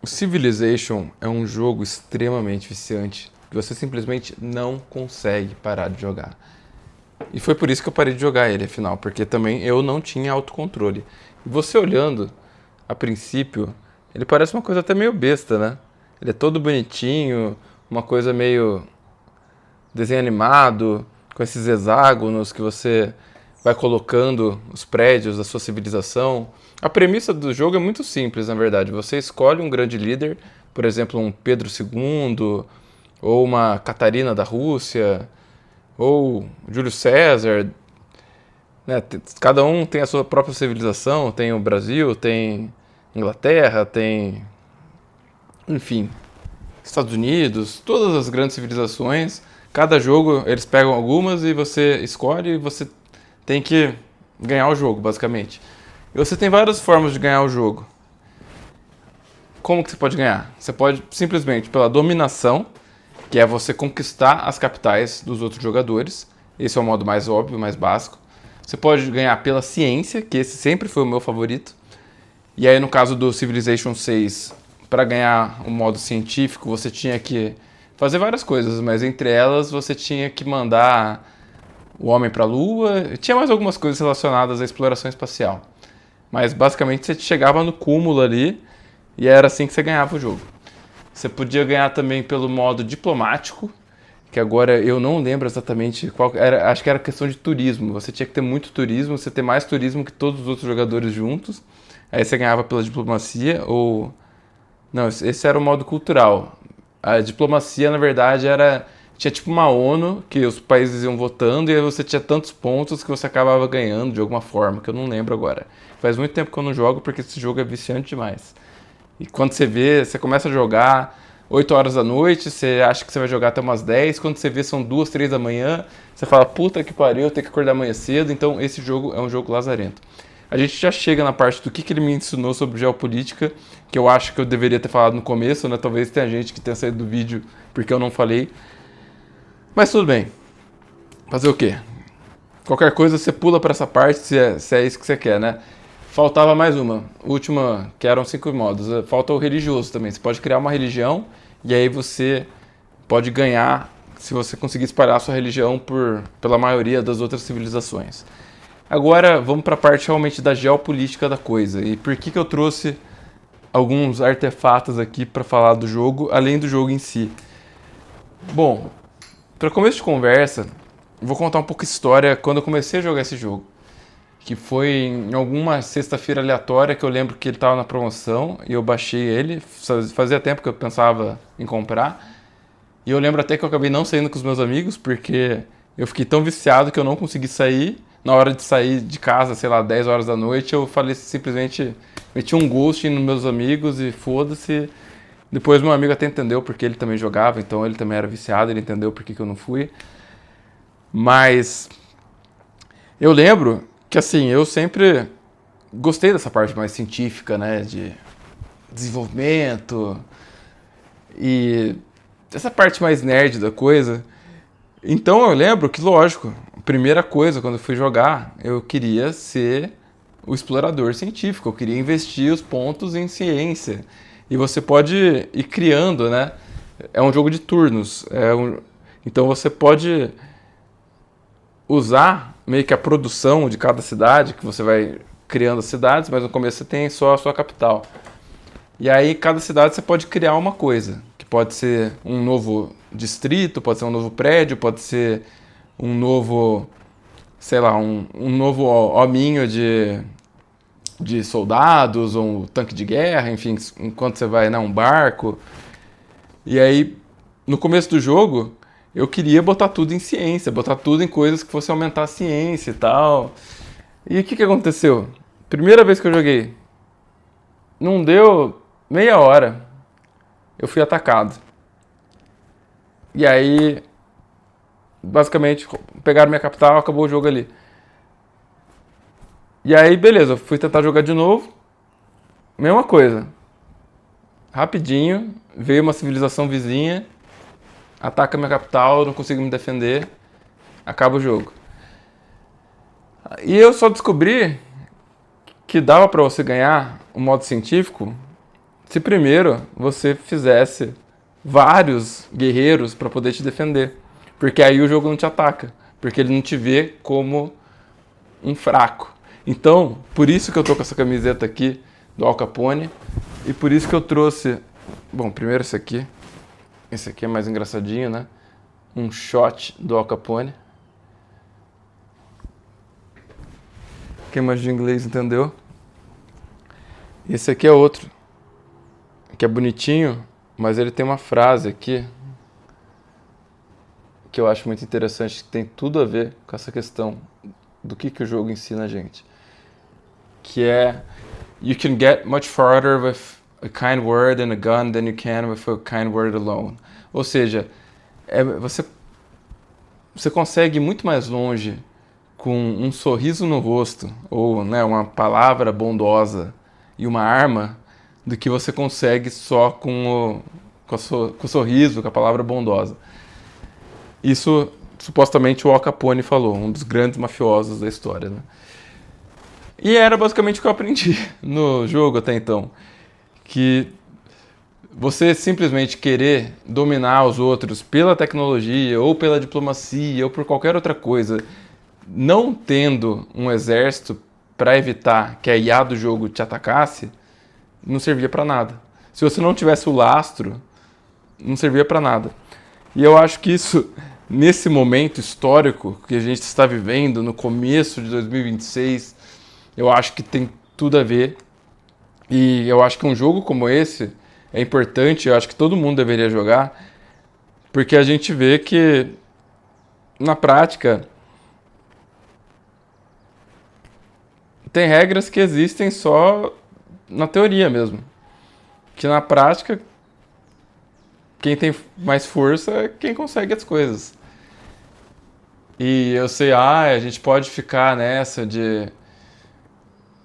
O Civilization é um jogo extremamente viciante que você simplesmente não consegue parar de jogar. E foi por isso que eu parei de jogar ele, afinal, porque também eu não tinha autocontrole. E você olhando, a princípio, ele parece uma coisa até meio besta, né? Ele é todo bonitinho, uma coisa meio desenho animado, com esses hexágonos que você vai colocando os prédios da sua civilização. A premissa do jogo é muito simples, na verdade. Você escolhe um grande líder, por exemplo, um Pedro II, ou uma Catarina da Rússia, ou Júlio César. Né? Cada um tem a sua própria civilização. Tem o Brasil, tem Inglaterra, tem, enfim, Estados Unidos, todas as grandes civilizações. Cada jogo eles pegam algumas e você escolhe e você tem que ganhar o jogo, basicamente. E você tem várias formas de ganhar o jogo. Como que você pode ganhar? Você pode simplesmente pela dominação, que é você conquistar as capitais dos outros jogadores. Esse é o modo mais óbvio, mais básico. Você pode ganhar pela ciência, que esse sempre foi o meu favorito. E aí no caso do Civilization 6, para ganhar o modo científico, você tinha que fazer várias coisas, mas entre elas você tinha que mandar o homem para a Lua. Tinha mais algumas coisas relacionadas à exploração espacial. Mas basicamente você chegava no cúmulo ali e era assim que você ganhava o jogo. Você podia ganhar também pelo modo diplomático, que agora eu não lembro exatamente qual era, acho que era questão de turismo. Você tinha que ter muito turismo, você ter mais turismo que todos os outros jogadores juntos. Aí você ganhava pela diplomacia ou não, esse era o modo cultural. A diplomacia, na verdade, era tinha tipo uma ONU que os países iam votando e aí você tinha tantos pontos que você acabava ganhando de alguma forma, que eu não lembro agora. Faz muito tempo que eu não jogo porque esse jogo é viciante demais. E quando você vê, você começa a jogar 8 horas da noite, você acha que você vai jogar até umas 10, quando você vê são 2, 3 da manhã, você fala, puta que pariu, eu tenho que acordar amanhã cedo, então esse jogo é um jogo lazarento. A gente já chega na parte do que ele me ensinou sobre geopolítica, que eu acho que eu deveria ter falado no começo, né? Talvez tenha gente que tenha saído do vídeo porque eu não falei. Mas tudo bem. Fazer o quê? Qualquer coisa você pula para essa parte se é isso que você quer, né? Faltava mais uma, última, que eram 5 modos. Falta o religioso também. Você pode criar uma religião e aí você pode ganhar se você conseguir espalhar a sua religião pela maioria das outras civilizações. Agora vamos para a parte realmente da geopolítica da coisa. E por que eu trouxe alguns artefatos aqui para falar do jogo, além do jogo em si? Bom, para começo de conversa, vou contar um pouco de história quando eu comecei a jogar esse jogo. Que foi em alguma sexta-feira aleatória que eu lembro que ele estava na promoção e eu baixei ele. Fazia tempo que eu pensava em comprar. E eu lembro até que eu acabei não saindo com os meus amigos porque eu fiquei tão viciado que eu não consegui sair. Na hora de sair de casa, sei lá, 10 horas da noite, eu falei simplesmente, meti um ghost nos meus amigos e foda-se. Depois meu amigo até entendeu porque ele também jogava, então ele também era viciado, ele entendeu porque que eu não fui. Mas eu lembro que assim, eu sempre gostei dessa parte mais científica, né, de desenvolvimento e essa parte mais nerd da coisa. Então eu lembro que, lógico, a primeira coisa quando eu fui jogar, eu queria ser o explorador científico, eu queria investir os pontos em ciência. E você pode ir criando, né? É um jogo de turnos. Então você pode usar meio que a produção de cada cidade, que você vai criando as cidades, mas no começo você tem só a sua capital. E aí, cada cidade você pode criar uma coisa, que pode ser um novo distrito, pode ser um novo prédio, pode ser um novo, sei lá, um novo hominho de soldados, ou um tanque de guerra, enfim, enquanto você vai, né, um barco. E aí, no começo do jogo, eu queria botar tudo em ciência, botar tudo em coisas que fossem aumentar a ciência e tal. E o que aconteceu? Primeira vez que eu joguei, não deu meia hora, eu fui atacado. E aí, basicamente, pegaram minha capital, acabou o jogo ali. E aí, beleza, eu fui tentar jogar de novo. Mesma coisa. Rapidinho, veio uma civilização vizinha, ataca minha capital, eu não consigo me defender, acaba o jogo. E eu só descobri que dava pra você ganhar o modo científico se primeiro você fizesse vários guerreiros para poder te defender. Porque aí o jogo não te ataca. Porque ele não te vê como um fraco. Então, por isso que eu tô com essa camiseta aqui do Al Capone. E por isso que eu trouxe... Bom, primeiro esse aqui. Esse aqui é mais engraçadinho, né? Um shot do Al Capone. Quem mais de inglês entendeu? Esse aqui é outro. Que é bonitinho, mas ele tem uma frase aqui que eu acho muito interessante, que tem tudo a ver com essa questão do que o jogo ensina a gente. Que é: You can get much farther with a kind word and a gun than you can with a kind word alone. Ou seja, você consegue ir muito mais longe com um sorriso no rosto, ou né, uma palavra bondosa e uma arma, do que você consegue só com o sorriso, com a palavra bondosa. Isso, supostamente, o Al Capone falou, um dos grandes mafiosos da história, né? E era basicamente o que eu aprendi no jogo até então. Que você simplesmente querer dominar os outros pela tecnologia, ou pela diplomacia, ou por qualquer outra coisa, não tendo um exército para evitar que a IA do jogo te atacasse, não servia para nada. Se você não tivesse o lastro, não servia para nada. E eu acho que isso, nesse momento histórico que a gente está vivendo, no começo de 2026, eu acho que tem tudo a ver. E eu acho que um jogo como esse é importante, eu acho que todo mundo deveria jogar, porque a gente vê que, na prática, tem regras que existem só na teoria mesmo. Que na prática, quem tem mais força é quem consegue as coisas. E eu sei, a gente pode ficar nessa de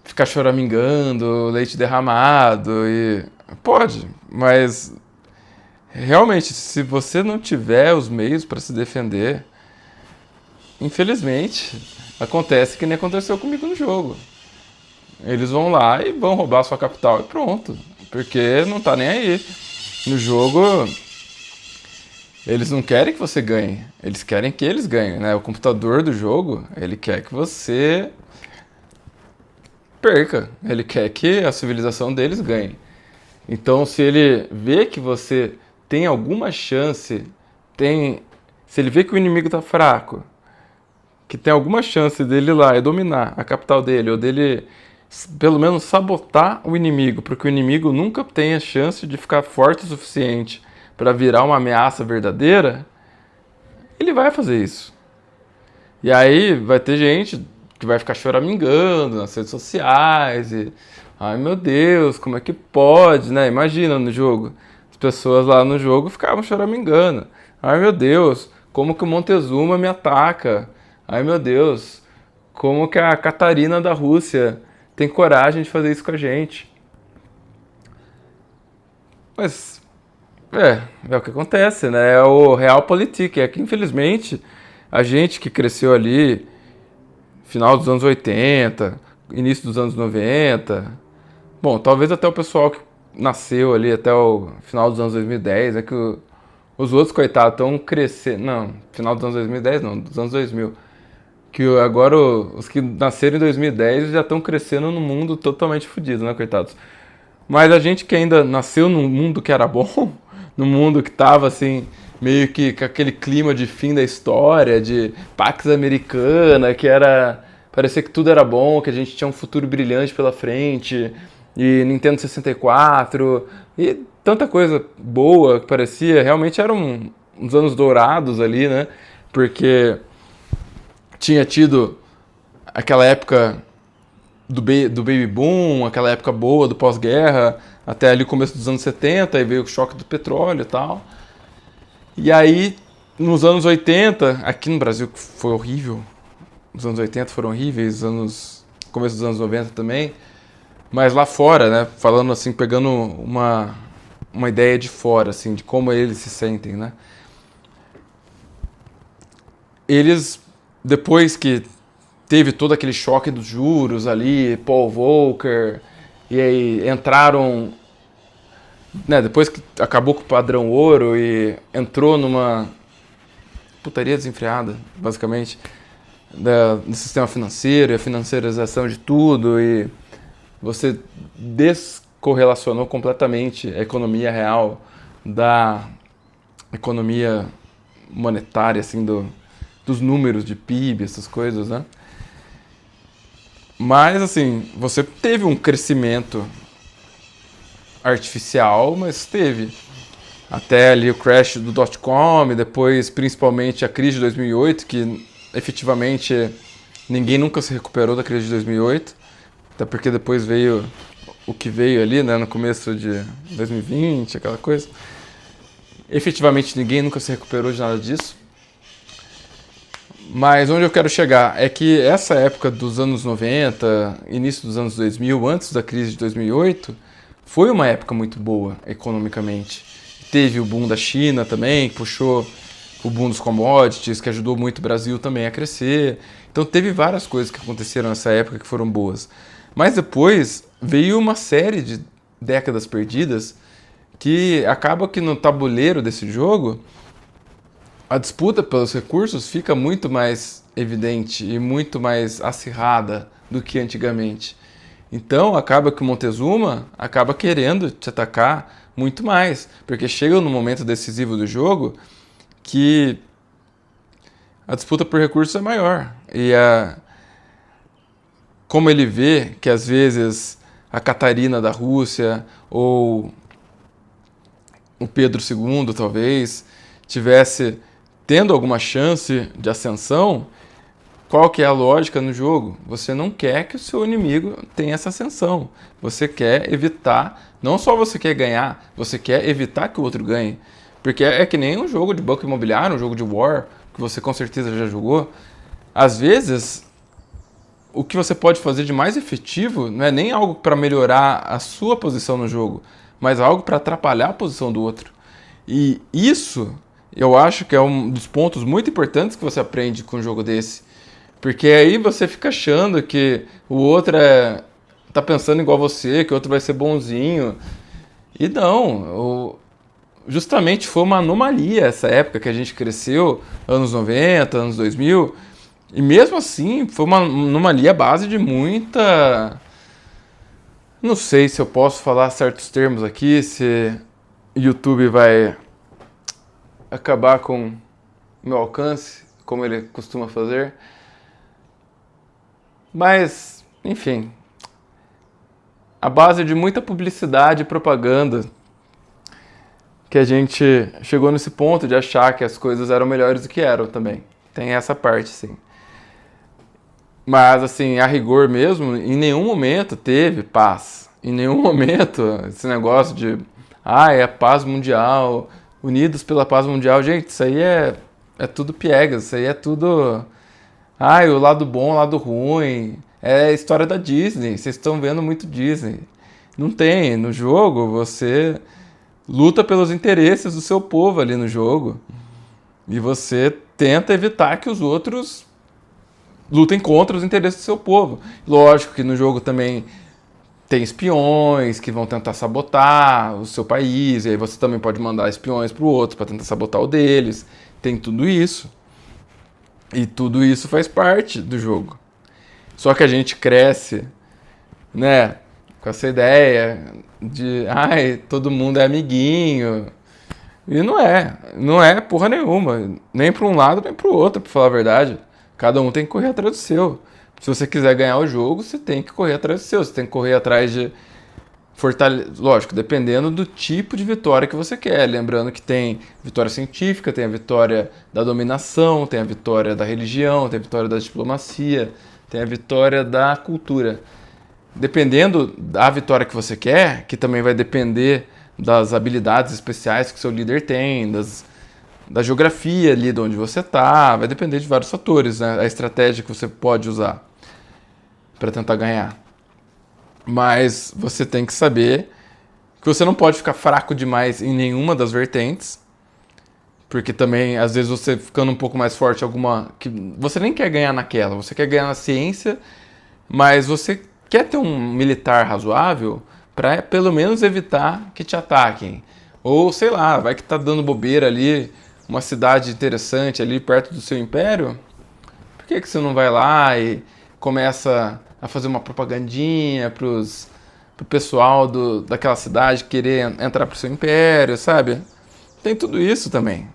ficar choramingando, leite derramado, e pode, mas realmente, se você não tiver os meios para se defender, infelizmente, acontece que nem aconteceu comigo no jogo. Eles vão lá e vão roubar a sua capital e pronto, porque não tá nem aí. No jogo, eles não querem que você ganhe, eles querem que eles ganhem, né? O computador do jogo, ele quer que você perca, ele quer que a civilização deles ganhe. Então, se ele vê que você tem alguma chance, se ele vê que o inimigo tá fraco, que tem alguma chance dele ir lá e dominar a capital dele, ou dele pelo menos sabotar o inimigo, porque o inimigo nunca tem a chance de ficar forte o suficiente para virar uma ameaça verdadeira, ele vai fazer isso. E aí vai ter gente que vai ficar choramingando nas redes sociais e ai meu Deus, como é que pode, né? Imagina no jogo, as pessoas lá no jogo ficavam choramingando. Ai meu Deus, como que o Montezuma me ataca? Ai meu Deus, como que a Catarina da Rússia tem coragem de fazer isso com a gente? Mas é o que acontece, né? É o realpolitik, é que infelizmente a gente que cresceu ali final dos anos 80, início dos anos 90, bom, talvez até o pessoal que nasceu ali até o final dos anos 2010, é que os outros coitados estão crescendo, não, final dos anos 2010 não, dos anos 2000, que agora os que nasceram em 2010 já estão crescendo num mundo totalmente fodido, né, coitados? Mas a gente que ainda nasceu num mundo que era bom, num mundo que tava assim, meio que com aquele clima de fim da história, de Pax Americana, que era. Parecia que tudo era bom, que a gente tinha um futuro brilhante pela frente, e Nintendo 64, e tanta coisa boa que parecia. Realmente eram uns anos dourados ali, né? Porque tinha tido aquela época do Baby Boom, aquela época boa do pós-guerra, até ali o começo dos anos 70, aí veio o choque do petróleo e tal. E aí, nos anos 80, aqui no Brasil foi horrível, os anos 80 foram horríveis, começo dos anos 90 também, mas lá fora, né, falando assim, pegando uma ideia de fora, assim, de como eles se sentem, né. Eles, depois que teve todo aquele choque dos juros ali, Paul Volcker, e aí entraram né, depois que acabou com o padrão ouro e entrou numa putaria desenfreada, basicamente, do sistema financeiro e a financiarização de tudo, e você descorrelacionou completamente a economia real da economia monetária, assim, dos números de PIB, essas coisas, né? Mas, assim, você teve um crescimento artificial, mas teve. Até ali o crash do dot-com, depois principalmente a crise de 2008, que efetivamente ninguém nunca se recuperou da crise de 2008, até porque depois veio o que veio ali, né, no começo de 2020, aquela coisa. Efetivamente ninguém nunca se recuperou de nada disso. Mas onde eu quero chegar é que essa época dos anos 90, início dos anos 2000, antes da crise de 2008, foi uma época muito boa economicamente. Teve o boom da China também, que puxou o boom dos commodities, que ajudou muito o Brasil também a crescer. Então teve várias coisas que aconteceram nessa época que foram boas. Mas depois veio uma série de décadas perdidas que acaba que no tabuleiro desse jogo a disputa pelos recursos fica muito mais evidente e muito mais acirrada do que antigamente. Então acaba que o Montezuma acaba querendo te atacar muito mais, porque chega no momento decisivo do jogo que a disputa por recursos é maior. Como ele vê que às vezes a Catarina da Rússia ou o Pedro II talvez tivesse tendo alguma chance de ascensão, qual que é a lógica no jogo? Você não quer que o seu inimigo tenha essa ascensão. Você quer evitar, não só você quer ganhar, você quer evitar que o outro ganhe. Porque é que nem um jogo de banco imobiliário, um jogo de war, que você com certeza já jogou. Às vezes, o que você pode fazer de mais efetivo não é nem algo para melhorar a sua posição no jogo, mas algo para atrapalhar a posição do outro. E isso, eu acho que é um dos pontos muito importantes que você aprende com um jogo desse. Porque aí você fica achando que o outro tá pensando igual você, que o outro vai ser bonzinho. E não, justamente foi uma anomalia essa época que a gente cresceu, anos 90, anos 2000. E mesmo assim, foi uma anomalia à base de muita... Não sei se eu posso falar certos termos aqui, se o YouTube vai acabar com meu alcance, como ele costuma fazer. Mas, enfim, a base de muita publicidade e propaganda que a gente chegou nesse ponto de achar que as coisas eram melhores do que eram também. Tem essa parte, sim. Mas, assim, a rigor mesmo, em nenhum momento teve paz. Em nenhum momento esse negócio de é a paz mundial, unidos pela paz mundial. Gente, isso aí é tudo piegas, isso aí é tudo... o lado bom, o lado ruim. É a história da Disney. Vocês estão vendo muito Disney. Não tem. No jogo, você luta pelos interesses do seu povo ali no jogo. E você tenta evitar que os outros lutem contra os interesses do seu povo. Lógico que no jogo também tem espiões que vão tentar sabotar o seu país. E aí você também pode mandar espiões para o outro para tentar sabotar o deles. Tem tudo isso. E tudo isso faz parte do jogo. Só que a gente cresce, né, com essa ideia de, todo mundo é amiguinho. E não é porra nenhuma, nem para um lado nem para o outro, para falar a verdade. Cada um tem que correr atrás do seu. Se você quiser ganhar o jogo, você tem que correr atrás do seu, você tem que correr atrás de lógico, dependendo do tipo de vitória que você quer. Lembrando que tem vitória científica, tem a vitória da dominação, tem a vitória da religião, tem a vitória da diplomacia, tem a vitória da cultura. Dependendo da vitória que você quer, que também vai depender das habilidades especiais que o seu líder tem, da geografia ali de onde você está, vai depender de vários fatores, né? A estratégia que você pode usar para tentar ganhar. Mas você tem que saber que você não pode ficar fraco demais em nenhuma das vertentes, porque também, às vezes, você ficando um pouco mais forte em alguma... que você nem quer ganhar naquela, você quer ganhar na ciência, mas você quer ter um militar razoável, para pelo menos evitar que te ataquem. Ou sei lá, vai que tá dando bobeira ali, uma cidade interessante ali perto do seu império. Por que você não vai lá e começa a fazer uma propagandinha pro pessoal daquela cidade querer entrar pro seu império, sabe? Tem tudo isso também.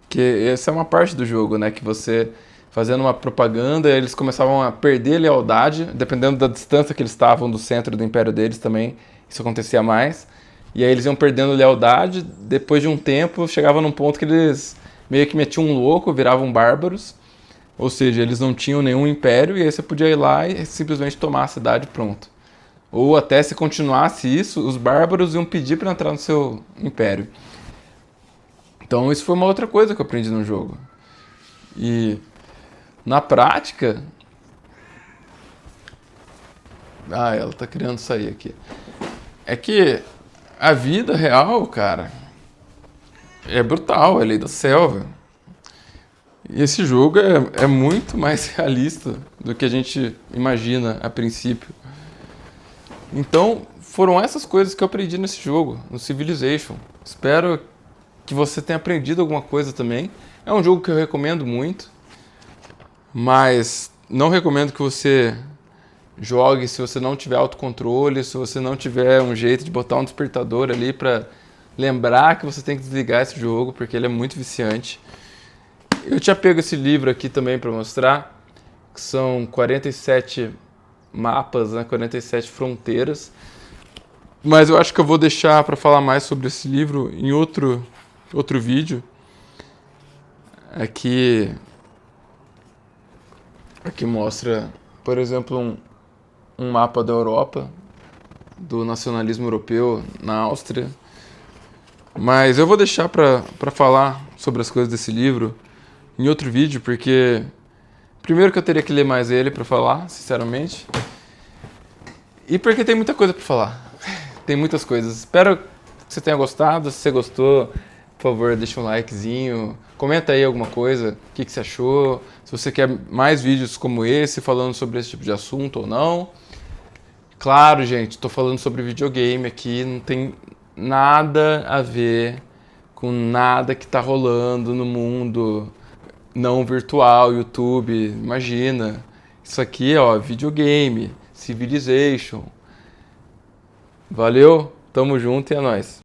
Que essa é uma parte do jogo, né? Que você fazendo uma propaganda, eles começavam a perder lealdade, dependendo da distância que eles estavam do centro do império deles também, isso acontecia mais. E aí eles iam perdendo lealdade, depois de um tempo chegava num ponto que eles meio que metiam um louco, viravam bárbaros, ou seja, eles não tinham nenhum império e aí você podia ir lá e simplesmente tomar a cidade pronto. Ou até se continuasse isso, os bárbaros iam pedir para entrar no seu império. Então isso foi uma outra coisa que eu aprendi no jogo. E na prática... Ah, ela tá querendo sair aqui. É que a vida real, cara, é brutal, é lei da selva. E esse jogo é muito mais realista do que a gente imagina a princípio. Então, foram essas coisas que eu aprendi nesse jogo, no Civilization. Espero que você tenha aprendido alguma coisa também. É um jogo que eu recomendo muito, mas não recomendo que você jogue se você não tiver autocontrole, se você não tiver um jeito de botar um despertador ali pra lembrar que você tem que desligar esse jogo, porque ele é muito viciante. Eu tinha pego esse livro aqui também para mostrar, que são 47 mapas, né, 47 fronteiras. Mas eu acho que eu vou deixar para falar mais sobre esse livro em outro vídeo. Aqui mostra, por exemplo, um mapa da Europa, do nacionalismo europeu na Áustria. Mas eu vou deixar para falar sobre as coisas desse livro em outro vídeo, porque primeiro que eu teria que ler mais ele para falar, sinceramente, e porque tem muita coisa para falar. Tem muitas coisas. Espero que você tenha gostado. Se você gostou, por favor, deixa um likezinho. Comenta aí alguma coisa, o que você achou. Se você quer mais vídeos como esse, falando sobre esse tipo de assunto ou não. Claro, gente, estou falando sobre videogame aqui, não tem nada a ver com nada que está rolando no mundo não virtual, YouTube, imagina. Isso aqui, ó, videogame, Civilization. Valeu, tamo junto e é nóis.